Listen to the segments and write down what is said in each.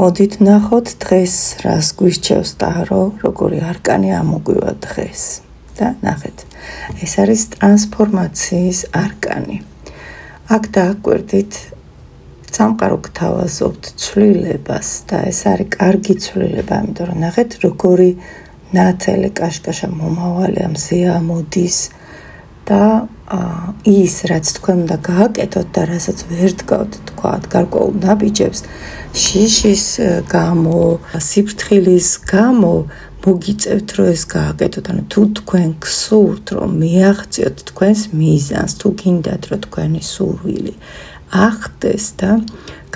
მოდით ნახოთ დღეს რას გვირჩევს ტარო, როგორი არკანი ამოგვივა დღეს. და ნახეთ, ეს არის ტრანსფორმაციის არკანი. აქ დააკვირდით სამყარო გთავაზობთ ცვლილებას და ეს არის კარგი ცვლილება, იმიტომ რომ ნახეთ, როგორი ნათელი კაშკაშა მომავალი ამზე ამოდის და ის რაც თქვენ უნდა გააკეთოთ და რასაც ვერ დგავთ თქვათ გარკვეულ ნაბიჯებს შიშის გამო, სიფრთხილის გამო მოგიწევთ რომ ეს გააკეთოთ. ანუ თუ თქვენ გსურთ რომ მიაღწიოთ თქვენს მიზანს, თუ გინდათ რომ თქვენი სურვილი ახდეს და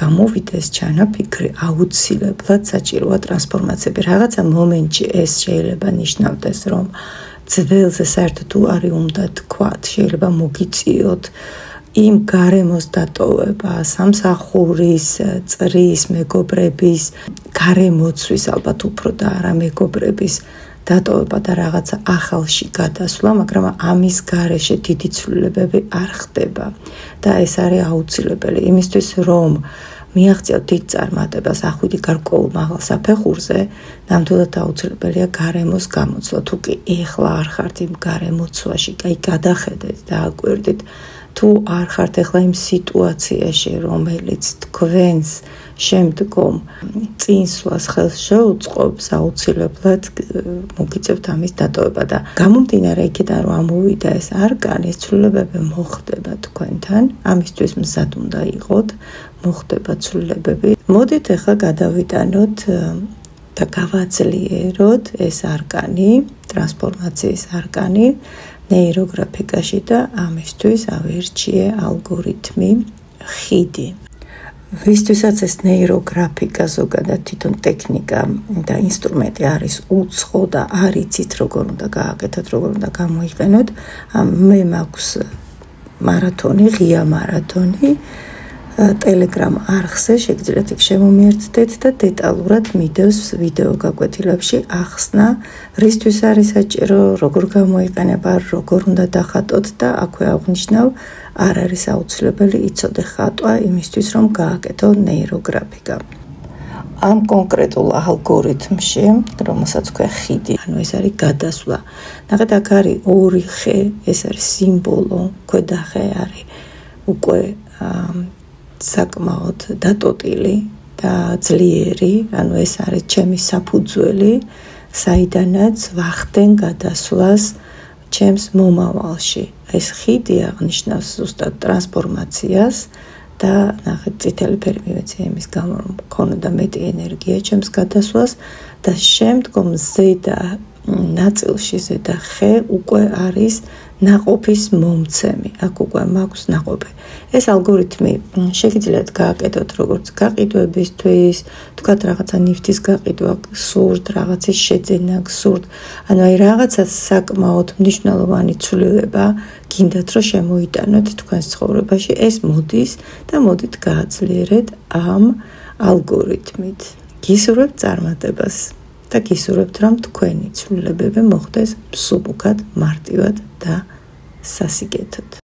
გამოვიდეს ჩანაფიქრი, აუცილებლად საჭიროა ტრანსფორმაციები. რაღაცა მომენტში ეს შეიძლება ნიშნავდეს რომ ძველზე საერთოდ უარი უნდა თქვათ, შეიძლება მოგიწიოთ იმ გარემოს დატოვება, სამსახურის, წრის, მეგობრების, გარემოცვის ალბათ უფრო და არა მეგობრების დატოვება და რაღაცა ახალში გადასვლა, მაგრამ ამის გარეშე დიდი ცვლილებები არ ხდება და ეს არის აუცილებელი იმისთვის, რომ მიაღწიოთ დიდ წარმატებას, ახვიდი გარკვეულ მაღალ საფეხურზე, ნამდვილად აუცილებელია გარემოს გამოცვლა. თუ კი ეხლა არ ხართ იმ გარემოცვაში, აი გადახედეთ და აკვირდით, თუ არ ხართ ეხლა იმ სიტუაციაში, რომელიც თქვენს შემდგომ წინსვლას ხელს შეუწყობს, აუცილებლად მოგიწევთ ამის დატოვება და გამომდინარე იქიდან, რომ ამოვიდა ეს არკანი, ცვლილებები მოხდება თქვენთან, ამისთვის მზად უნდა იყოთ, მოხდება ცვლილებები. მოდით ახლა გადავიტანოთ და გავაძლიეროთ ეს არკანი, ტრანსფორმაციის არკანი ნეიროგრაფიკაში და ამისთვის ავირჩიე ალგორითმი ხიდი. ვისთვისაც ეს ნეიროგრაფიკა ზოგადად თვითონ ტექნიკა და ინსტრუმენტი არის უცხო და არ იცით როგორ უნდა გააკეთოთ, როგორ უნდა გამოიყენოთ, მე მაქვს მარათონი, ღია მარათონი Telegram არხზე, შეგიძლიათ იქ შემომიერთდეთ და დეტალურად მიდევს ვიდეო გაკვეთილებში ახსნა, რისთვის არის საჭირო, როგორ გამოიყენება, როგორ უნდა დახატოთ და აქვე აღნიშნავ, არ არის აუცილებელი იცოდე ხატვა იმისთვის, რომ გააკეთო ნეიროგრაფიკა. ამ კონკრეტულ ალგორითმში, რომელსაც ქვია ხიდი, ანუ ეს არის გადასვლა. ნახეთ, აქ არის ორი ხე, ეს არის სიმბოლო, ქვედა ხე არის უკვე საკმაოდ დატოტილი და ძლიერი, ანუ ეს არის ჩემი საფუძველი, საიდანაც ვახდენ გადასვლას ჩემს მომავალში. ეს ხიდი აღნიშნავს ზუსტად ტრანსფორმაციას და ნახეთ, წითელი ფერი მივეცე იმის გამო, რომ მქონოდა მეტი ენერგია ჩემს გადასვლას და შემდგომ ზედა ნაწილში, ზედა ხე უკვე არის ნაყოფის მომცემი. აქ უკვე მაქვს ნაყოფი. ეს ალგორითმი შეგიძლიათ გააკეთოთ როგორც გაყიდვებისთვის, თქვათ რაღაცა ნივთის გაყიდვა გსურთ, რაღაცის შეძენა გსურთ, ანუ აი რაღაცა საკმაოდ მნიშვნელოვანი ცვლილება გინდათ რომ შემოიტანოთ თქვენს ცხოვრებაში, ეს მოდის და მოდით გააძლიერეთ ამ ალგორითმით. გისურვებთ წარმატებას და გისურვებთ რომ თქვენი ცვლილებები მოხდეს მსუბუქად, მარტივად და სასიკეთოდ.